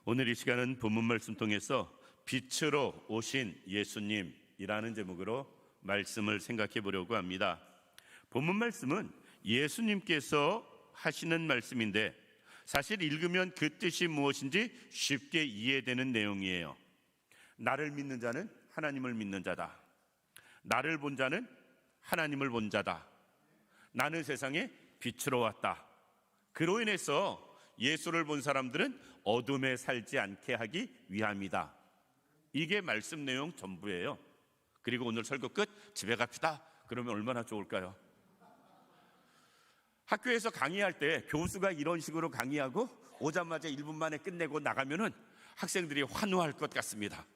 오늘 이 시간은 본문 말씀 통해서 빛으로 오신 예수님이라는 제목으로 말씀을 생각해 보려고 합니다. 본문 말씀은 예수님께서 하시는 말씀인데 사실 읽으면 그 뜻이 무엇인지 쉽게 이해되는 내용이에요. 나를 믿는 자는 하나님을 믿는 자다. 나를 본 자는 하나님을 본 자다. 나는 세상에 빛으로 왔다. 그로 인해서 예수를 본 사람들은 어둠에 살지 않게 하기 위함이다. 이게 말씀 내용 전부예요. 그리고 오늘 설교 끝 집에 갑시다. 그러면 얼마나 좋을까요? 학교에서 강의할 때 교수가 이런 식으로 강의하고 오자마자 1분 만에 끝내고 나가면은 학생들이 환호할 것 같습니다.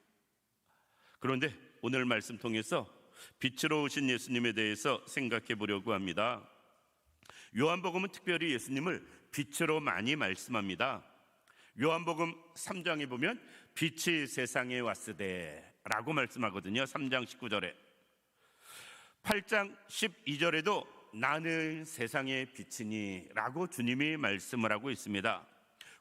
그런데 오늘 말씀 통해서 빛으로 오신 예수님에 대해서 생각해 보려고 합니다. 요한복음은 특별히 예수님을 빛으로 많이 말씀합니다. 요한복음 3장에 보면 빛이 세상에 왔으되 라고 말씀하거든요. 3장 19절에 8장 12절에도 나는 세상의 빛이니 라고 주님이 말씀을 하고 있습니다.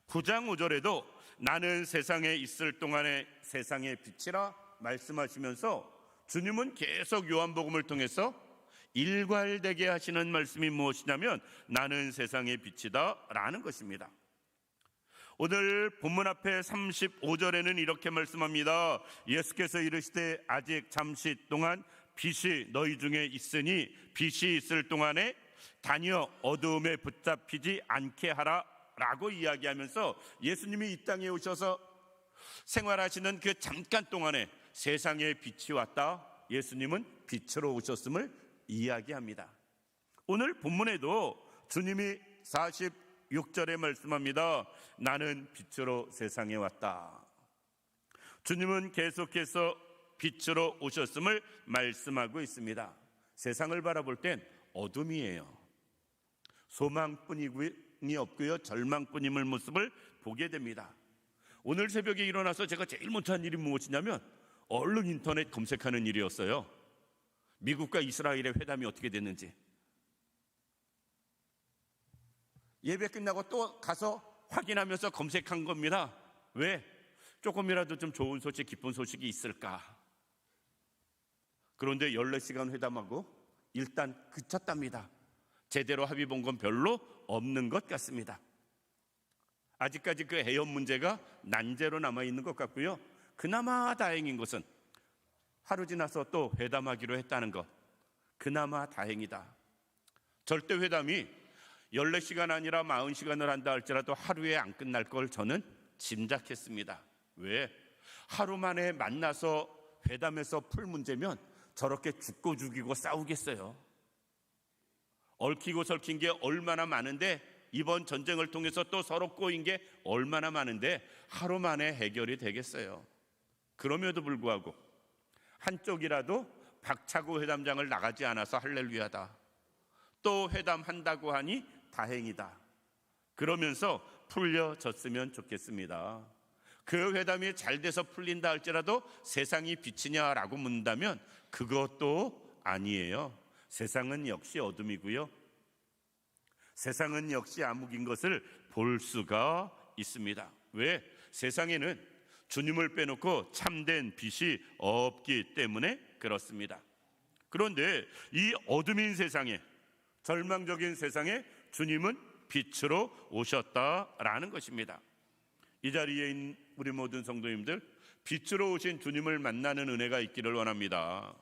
9장 5절에도 나는 세상에 있을 동안에 세상의 빛이라 말씀하시면서 주님은 계속 요한복음을 통해서 일괄되게 하시는 말씀이 무엇이냐면 나는 세상의 빛이다 라는 것입니다. 오늘 본문 앞에 35절에는 이렇게 말씀합니다. 예수께서 이르시되 아직 잠시 동안 빛이 너희 중에 있으니 빛이 있을 동안에 다니어 어두움에 붙잡히지 않게 하라 라고 이야기하면서 예수님이 이 땅에 오셔서 생활하시는 그 잠깐 동안에 세상에 빛이 왔다. 예수님은 빛으로 오셨음을 이야기합니다. 오늘 본문에도 주님이 46절에 말씀합니다. 나는 빛으로 세상에 왔다. 주님은 계속해서 빛으로 오셨음을 말씀하고 있습니다. 세상을 바라볼 땐 어둠이에요. 소망뿐이 없고요, 절망뿐임을 모습을 보게 됩니다. 오늘 새벽에 일어나서 제가 제일 먼저 한 일이 무엇이냐면 얼른 인터넷 검색하는 일이었어요. 미국과 이스라엘의 회담이 어떻게 됐는지. 예배 끝나고 또 가서 확인하면서 검색한 겁니다. 왜? 조금이라도 좀 좋은 소식, 기쁜 소식이 있을까? 그런데 14시간 회담하고 일단 그쳤답니다. 제대로 합의 본 건 별로 없는 것 같습니다. 아직까지 그 해협 문제가 난제로 남아있는 것 같고요. 그나마 다행인 것은 하루 지나서 또 회담하기로 했다는 것. 그나마 다행이다. 절대 회담이 14시간 아니라 40시간을 한다 할지라도 하루에 안 끝날 걸 저는 짐작했습니다. 왜? 하루 만에 만나서 회담에서 풀 문제면 저렇게 죽고 죽이고 싸우겠어요. 얽히고 설킨 게 얼마나 많은데, 이번 전쟁을 통해서 또 서로 꼬인 게 얼마나 많은데 하루 만에 해결이 되겠어요. 그럼에도 불구하고 한쪽이라도 박차고 회담장을 나가지 않아서 할렐루야다. 또 회담한다고 하니 다행이다. 그러면서 풀려졌으면 좋겠습니다. 그 회담이 잘 돼서 풀린다 할지라도 세상이 빛이냐라고 묻는다면 그것도 아니에요. 세상은 역시 어둠이고요. 세상은 역시 암흑인 것을 볼 수가 있습니다. 왜? 세상에는 주님을 빼놓고 참된 빛이 없기 때문에 그렇습니다. 그런데 이 어둠인 세상에, 절망적인 세상에 주님은 빛으로 오셨다라는 것입니다. 이 자리에 있는 우리 모든 성도님들, 빛으로 오신 주님을 만나는 은혜가 있기를 원합니다.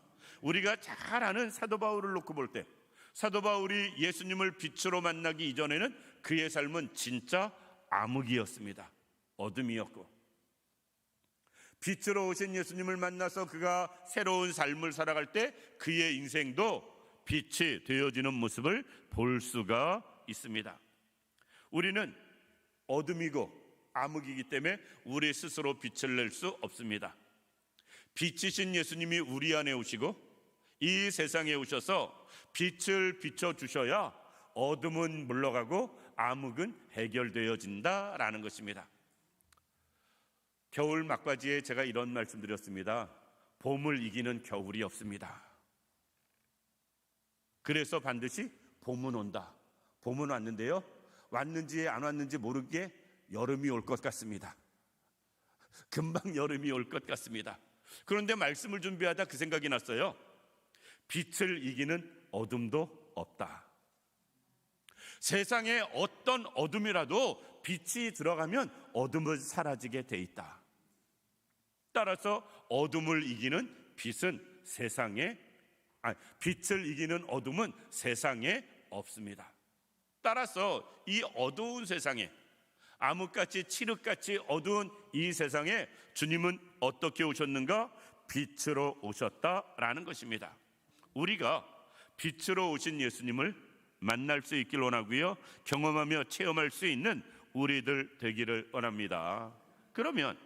우리가 잘 아는 사도 바울을 놓고 볼 때, 사도 바울이 예수님을 빛으로 만나기 이전에는 그의 삶은 진짜 암흑이었습니다. 어둠이었고, 빛으로 오신 예수님을 만나서 그가 새로운 삶을 살아갈 때 그의 인생도 빛이 되어지는 모습을 볼 수가 있습니다. 우리는 어둠이고 암흑이기 때문에 우리 스스로 빛을 낼 수 없습니다. 빛이신 예수님이 우리 안에 오시고 이 세상에 오셔서 빛을 비춰주셔야 어둠은 물러가고 암흑은 해결되어진다라는 것입니다. 겨울 막바지에 제가 이런 말씀 드렸습니다. 봄을 이기는 겨울이 없습니다. 그래서 반드시 봄은 온다. 봄은 왔는데요, 왔는지 안 왔는지 모르게 여름이 올 것 같습니다. 금방 여름이 올 것 같습니다. 그런데 말씀을 준비하다 그 생각이 났어요. 빛을 이기는 어둠도 없다. 세상에 어떤 어둠이라도 빛이 들어가면 어둠은 사라지게 돼 있다. 따라서 어둠을 이기는 빛은 빛을 이기는 어둠은 세상에 없습니다. 따라서 이 어두운 세상에, 암흑같이 칠흑같이 어두운 이 세상에 주님은 어떻게 오셨는가? 빛으로 오셨다라는 것입니다. 우리가 빛으로 오신 예수님을 만날 수 있길 원하고요, 경험하며 체험할 수 있는 우리들 되기를 원합니다. 그러면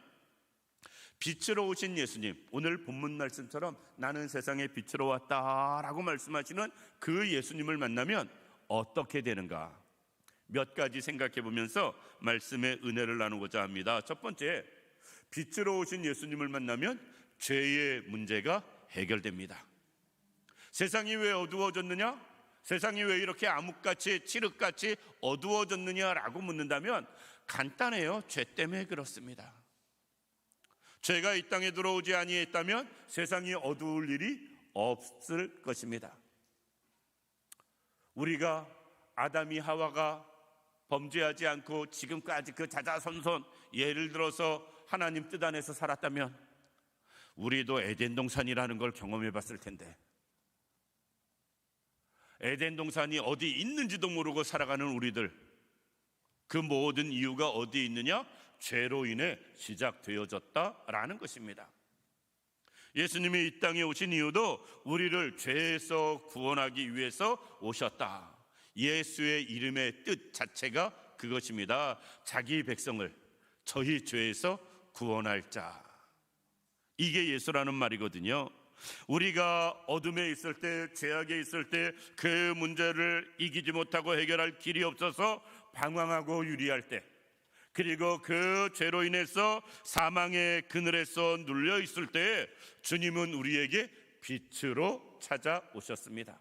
빛으로 오신 예수님, 오늘 본문 말씀처럼 나는 세상에 빛으로 왔다라고 말씀하시는 그 예수님을 만나면 어떻게 되는가? 몇 가지 생각해 보면서 말씀의 은혜를 나누고자 합니다. 첫 번째, 빛으로 오신 예수님을 만나면 죄의 문제가 해결됩니다. 세상이 왜 어두워졌느냐? 세상이 왜 이렇게 암흑같이 칠흑같이 어두워졌느냐라고 묻는다면 간단해요. 죄 때문에 그렇습니다. 죄가 이 땅에 들어오지 아니했다면 세상이 어두울 일이 없을 것입니다. 우리가 아담이 하와가 범죄하지 않고 지금까지 그 자자손손, 예를 들어서 하나님 뜻 안에서 살았다면 우리도 에덴 동산이라는 걸 경험해 봤을 텐데, 에덴 동산이 어디 있는지도 모르고 살아가는 우리들, 그 모든 이유가 어디 있느냐? 죄로 인해 시작되어졌다라는 것입니다. 예수님이 이 땅에 오신 이유도 우리를 죄에서 구원하기 위해서 오셨다. 예수의 이름의 뜻 자체가 그것입니다. 자기 백성을 저희 죄에서 구원할 자. 이게 예수라는 말이거든요. 우리가 어둠에 있을 때, 죄악에 있을 때 그 문제를 이기지 못하고 해결할 길이 없어서 방황하고 유리할 때, 그리고 그 죄로 인해서 사망의 그늘에서 눌려 있을 때 주님은 우리에게 빛으로 찾아오셨습니다.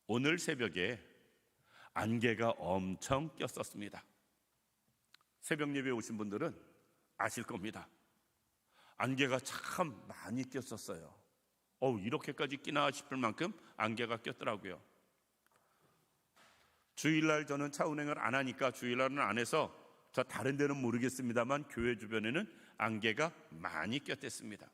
오늘 새벽에 안개가 엄청 꼈었습니다. 새벽 예배에 오신 분들은 아실 겁니다. 안개가 참 많이 꼈었어요. 이렇게까지 끼나 싶을 만큼 안개가 꼈더라고요. 주일날 저는 차 운행을 안 하니까 주일날은 안 해서 저 다른 데는 모르겠습니다만 교회 주변에는 안개가 많이 꼈댔습니다.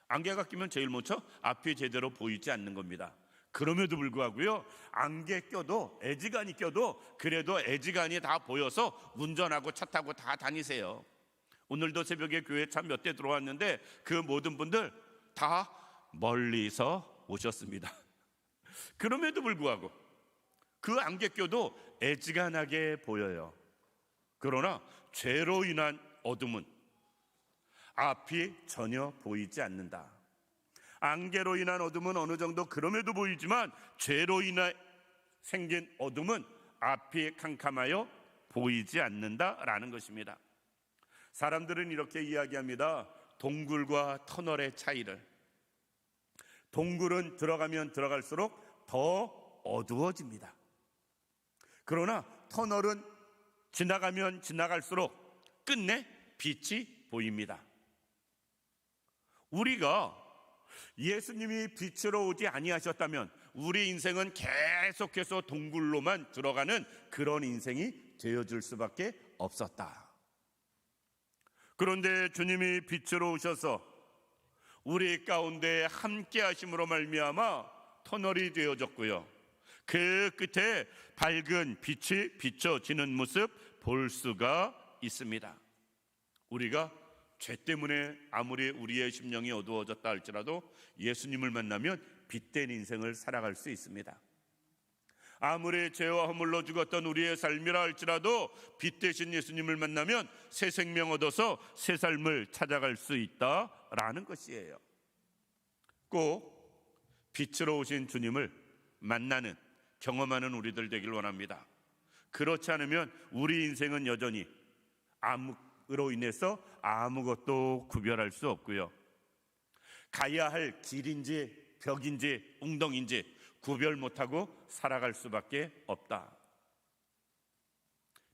안개가 끼면 제일 먼저 앞이 제대로 보이지 않는 겁니다. 그럼에도 불구하고요, 안개 껴도, 애지간히 껴도 그래도 애지간히 다 보여서 운전하고 차 타고 다 다니세요. 오늘도 새벽에 교회 차 몇 대 들어왔는데 그 모든 분들 다 멀리서 오셨습니다. 그럼에도 불구하고 그 안개 껴도 애지간하게 보여요. 그러나 죄로 인한 어둠은 앞이 전혀 보이지 않는다. 안개로 인한 어둠은 어느 정도 그럼에도 보이지만 죄로 인해 생긴 어둠은 앞이 캄캄하여 보이지 않는다라는 것입니다. 사람들은 이렇게 이야기합니다. 동굴과 터널의 차이를. 동굴은 들어가면 들어갈수록 더 어두워집니다. 그러나 터널은 지나가면 지나갈수록 끝내 빛이 보입니다. 우리가 예수님이 빛으로 오지 아니하셨다면 우리 인생은 계속해서 동굴로만 들어가는 그런 인생이 되어줄 수밖에 없었다. 그런데 주님이 빛으로 오셔서 우리 가운데 함께 하심으로 말미암아 터널이 되어졌고요, 그 끝에 밝은 빛이 비춰지는 모습 볼 수가 있습니다. 우리가 죄 때문에 아무리 우리의 심령이 어두워졌다 할지라도 예수님을 만나면 빛된 인생을 살아갈 수 있습니다. 아무리 죄와 허물로 죽었던 우리의 삶이라 할지라도 빛 되신 예수님을 만나면 새 생명 얻어서 새 삶을 찾아갈 수 있다라는 것이에요. 꼭 빛으로 오신 주님을 만나는, 경험하는 우리들 되길 원합니다. 그렇지 않으면 우리 인생은 여전히 암흑으로 인해서 아무것도 구별할 수 없고요, 가야 할 길인지 벽인지 웅덩인지 구별 못하고 살아갈 수밖에 없다.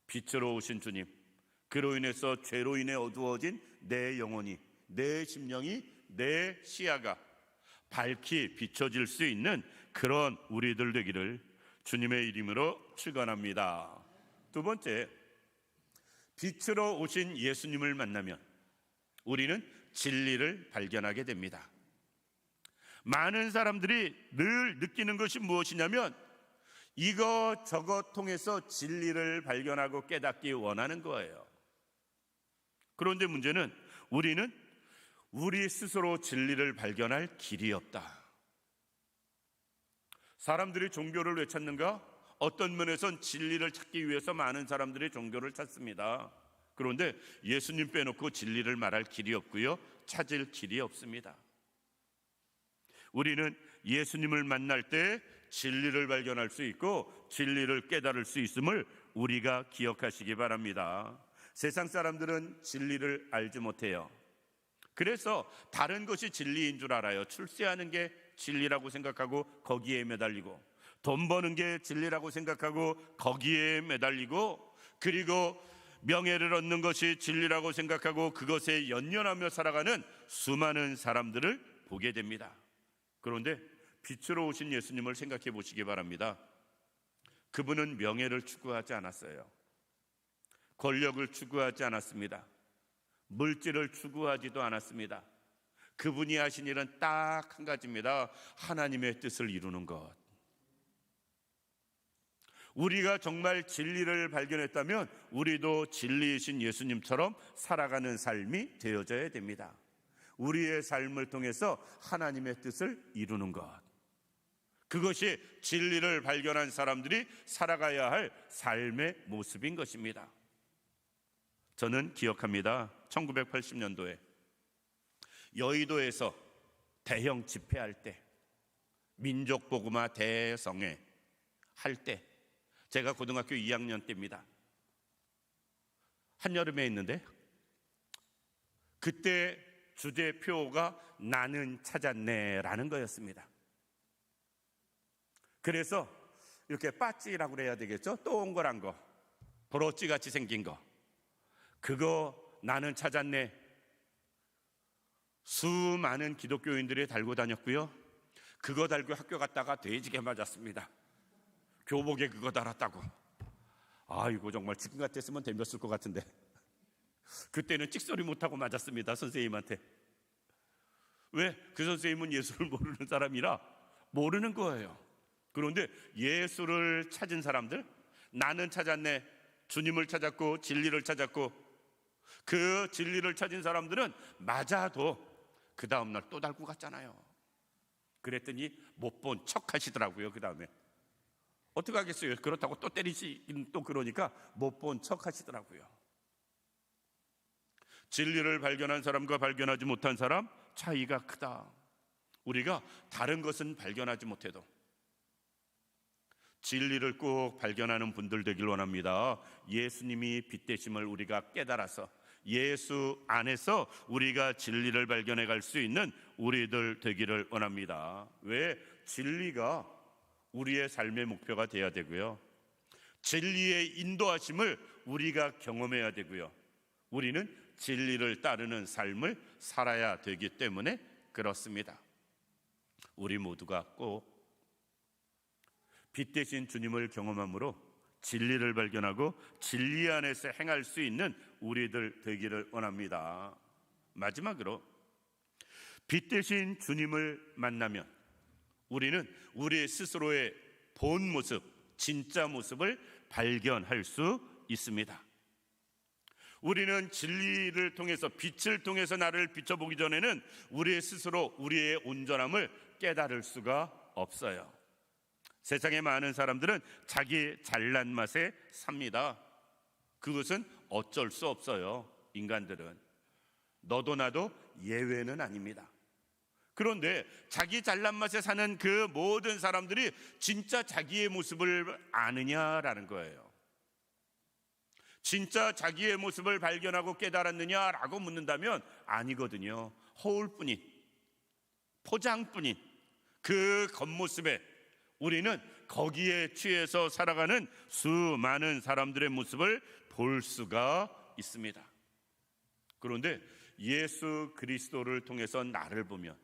빛으로 오신 주님, 그로 인해서 죄로 인해 어두워진 내 영혼이, 내 심령이, 내 시야가 밝히 비춰질 수 있는 그런 우리들 되기를 주님의 이름으로 축원합니다. 두 번째, 빛으로 오신 예수님을 만나면 우리는 진리를 발견하게 됩니다. 많은 사람들이 늘 느끼는 것이 무엇이냐면 이것저것 통해서 진리를 발견하고 깨닫기 원하는 거예요. 그런데 문제는 우리는 우리 스스로 진리를 발견할 길이 없다. 사람들이 종교를 왜 찾는가? 어떤 면에선 진리를 찾기 위해서 많은 사람들이 종교를 찾습니다. 그런데 예수님 빼놓고 진리를 말할 길이 없고요, 찾을 길이 없습니다. 우리는 예수님을 만날 때 진리를 발견할 수 있고 진리를 깨달을 수 있음을 우리가 기억하시기 바랍니다. 세상 사람들은 진리를 알지 못해요. 그래서 다른 것이 진리인 줄 알아요. 출세하는 게 진리라고 생각하고 거기에 매달리고, 돈 버는 게 진리라고 생각하고 거기에 매달리고, 그리고 명예를 얻는 것이 진리라고 생각하고 그것에 연연하며 살아가는 수많은 사람들을 보게 됩니다. 그런데 빛으로 오신 예수님을 생각해 보시기 바랍니다. 그분은 명예를 추구하지 않았어요. 권력을 추구하지 않았습니다. 물질을 추구하지도 않았습니다. 그분이 하신 일은 딱 한 가지입니다. 하나님의 뜻을 이루는 것. 우리가 정말 진리를 발견했다면 우리도 진리이신 예수님처럼 살아가는 삶이 되어져야 됩니다. 우리의 삶을 통해서 하나님의 뜻을 이루는 것, 그것이 진리를 발견한 사람들이 살아가야 할 삶의 모습인 것입니다. 저는 기억합니다. 1980년도에 여의도에서 대형 집회할 때, 민족복음화 대성회 할 때, 제가 고등학교 2학년 때입니다. 한여름에 있는데 그때 주제표가 나는 찾았네라는 거였습니다. 그래서 이렇게 빠찌라고 그래야 되겠죠? 동그란 거, 브로치 같이 생긴 거, 그거 나는 찾았네. 수많은 기독교인들이 달고 다녔고요, 그거 달고 학교 갔다가 돼지게 맞았습니다. 교복에 그거 달았다고. 아이고, 정말 지금 같았으면 덤볐을 것 같은데 그때는 찍소리 못하고 맞았습니다, 선생님한테. 왜? 그 선생님은 예수를 모르는 사람이라 모르는 거예요. 그런데 예수를 찾은 사람들, 나는 찾았네, 주님을 찾았고 진리를 찾았고, 그 진리를 찾은 사람들은 맞아도 그 다음날 또 달고 갔잖아요. 그랬더니 못 본 척 하시더라고요. 그 다음에 어떻게 하겠어요? 그렇다고 또 때리시긴 또 그러니까 못 본 척 하시더라고요. 진리를 발견한 사람과 발견하지 못한 사람 차이가 크다. 우리가 다른 것은 발견하지 못해도 진리를 꼭 발견하는 분들 되길 원합니다. 예수님이 빛 되심을 우리가 깨달아서 예수 안에서 우리가 진리를 발견해 갈 수 있는 우리들 되기를 원합니다. 왜? 진리가 우리의 삶의 목표가 되어야 되고요, 진리의 인도하심을 우리가 경험해야 되고요, 우리는 진리를 따르는 삶을 살아야 되기 때문에 그렇습니다. 우리 모두가 꼭 빛 되신 주님을 경험함으로 진리를 발견하고 진리 안에서 행할 수 있는 우리들 되기를 원합니다. 마지막으로 빛 되신 주님을 만나면 우리는 우리 스스로의 본 모습, 진짜 모습을 발견할 수 있습니다. 우리는 진리를 통해서, 빛을 통해서 나를 비춰보기 전에는 우리 스스로 우리의 온전함을 깨달을 수가 없어요. 세상의 많은 사람들은 자기 잘난 맛에 삽니다. 그것은 어쩔 수 없어요. 인간들은, 너도 나도 예외는 아닙니다. 그런데 자기 잘난 맛에 사는 그 모든 사람들이 진짜 자기의 모습을 아느냐라는 거예요. 진짜 자기의 모습을 발견하고 깨달았느냐라고 묻는다면 아니거든요. 허울뿐인, 포장뿐인 그 겉모습에 우리는 거기에 취해서 살아가는 수많은 사람들의 모습을 볼 수가 있습니다. 그런데 예수 그리스도를 통해서 나를 보면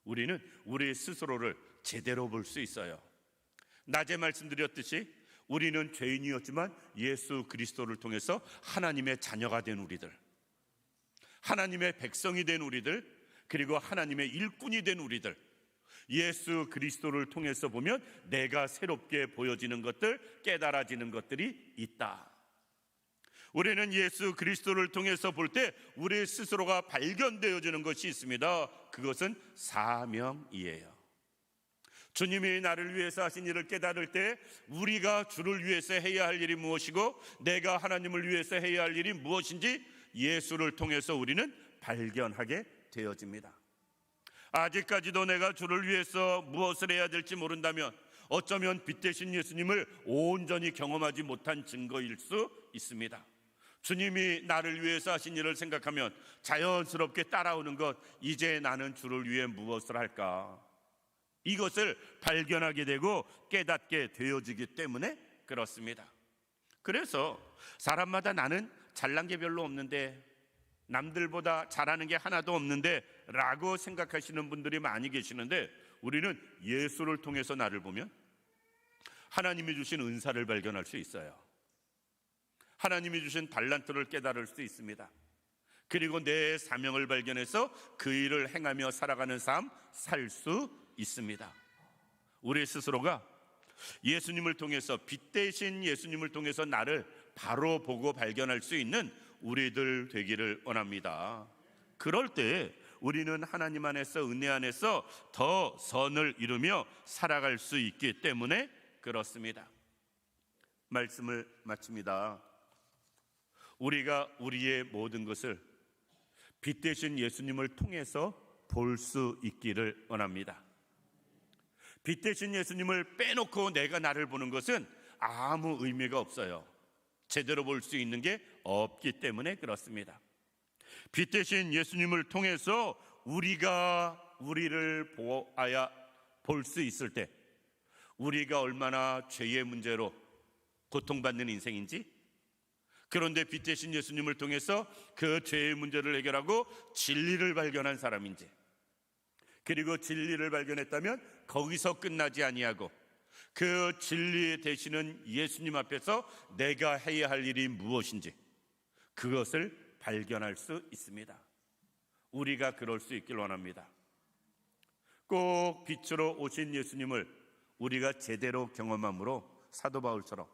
우리는 우리 스스로를 제대로 볼 수 있어요. 낮에 말씀드렸듯이 우리는 죄인이었지만 예수 그리스도를 통해서 하나님의 자녀가 된 우리들, 하나님의 백성이 된 우리들, 그리고 하나님의 일꾼이 된 우리들, 예수 그리스도를 통해서 보면 내가 새롭게 보여지는 것들, 깨달아지는 것들이 있다. 우리는 예수 그리스도를 통해서 볼 때 우리 스스로가 발견되어지는 것이 있습니다. 그것은 사명이에요. 주님이 나를 위해서 하신 일을 깨달을 때 우리가 주를 위해서 해야 할 일이 무엇이고 내가 하나님을 위해서 해야 할 일이 무엇인지 예수를 통해서 우리는 발견하게 되어집니다. 아직까지도 내가 주를 위해서 무엇을 해야 될지 모른다면 어쩌면 빛 대신 예수님을 온전히 경험하지 못한 증거일 수 있습니다. 주님이 나를 위해서 하신 일을 생각하면 자연스럽게 따라오는 것, 이제 나는 주를 위해 무엇을 할까? 이것을 발견하게 되고 깨닫게 되어지기 때문에 그렇습니다. 그래서 사람마다 나는 잘난 게 별로 없는데, 남들보다 잘하는 게 하나도 없는데 라고 생각하시는 분들이 많이 계시는데, 우리는 예수를 통해서 나를 보면 하나님이 주신 은사를 발견할 수 있어요. 하나님이 주신 달란트를 깨달을 수 있습니다. 그리고 내 사명을 발견해서 그 일을 행하며 살아가는 삶 살 수 있습니다. 우리 스스로가 예수님을 통해서, 빛 대신 예수님을 통해서 나를 바로 보고 발견할 수 있는 우리들 되기를 원합니다. 그럴 때 우리는 하나님 안에서, 은혜 안에서 더 선을 이루며 살아갈 수 있기 때문에 그렇습니다. 말씀을 마칩니다. 우리가 우리의 모든 것을 빛 대신 예수님을 통해서 볼 수 있기를 원합니다. 빛 대신 예수님을 빼놓고 내가 나를 보는 것은 아무 의미가 없어요. 제대로 볼 수 있는 게 없기 때문에 그렇습니다. 빛 대신 예수님을 통해서 우리가 우리를 보아야 볼 수 있을 때 우리가 얼마나 죄의 문제로 고통받는 인생인지, 그런데 빛 대신 예수님을 통해서 그 죄의 문제를 해결하고 진리를 발견한 사람인지, 그리고 진리를 발견했다면 거기서 끝나지 아니하고 그 진리 되시는 예수님 앞에서 내가 해야 할 일이 무엇인지 그것을 발견할 수 있습니다. 우리가 그럴 수 있길 원합니다. 꼭 빛으로 오신 예수님을 우리가 제대로 경험함으로 사도 바울처럼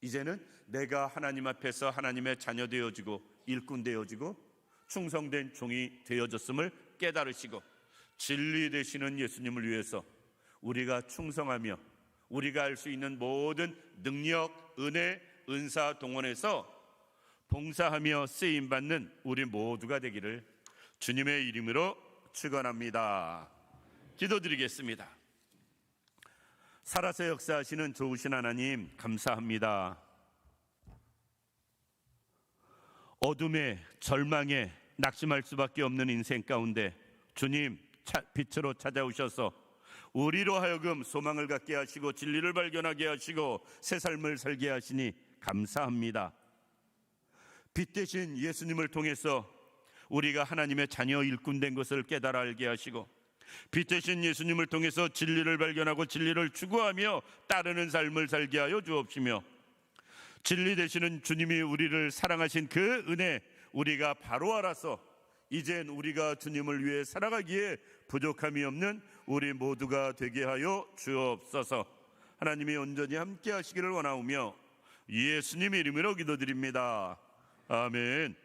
이제는 내가 하나님 앞에서 하나님의 자녀 되어지고 일꾼 되어지고 충성된 종이 되어졌음을 깨달으시고 진리 되시는 예수님을 위해서 우리가 충성하며 우리가 할 수 있는 모든 능력, 은혜, 은사 동원해서 봉사하며 쓰임받는 우리 모두가 되기를 주님의 이름으로 축원합니다. 기도드리겠습니다. 살아서 역사하시는 좋으신 하나님 감사합니다. 어둠에 절망에 낙심할 수밖에 없는 인생 가운데 주님 빛으로 찾아오셔서 우리로 하여금 소망을 갖게 하시고 진리를 발견하게 하시고 새 삶을 살게 하시니 감사합니다. 빛 대신 예수님을 통해서 우리가 하나님의 자녀 일꾼 된 것을 깨달아 알게 하시고 빛 대신 예수님을 통해서 진리를 발견하고 진리를 추구하며 따르는 삶을 살게 하여 주옵시며 진리 되시는 주님이 우리를 사랑하신 그 은혜 우리가 바로 알아서 이젠 우리가 주님을 위해 살아가기에 부족함이 없는 우리 모두가 되게 하여 주옵소서. 하나님이 온전히 함께 하시기를 원하오며 예수님 이름으로 기도드립니다. 아멘.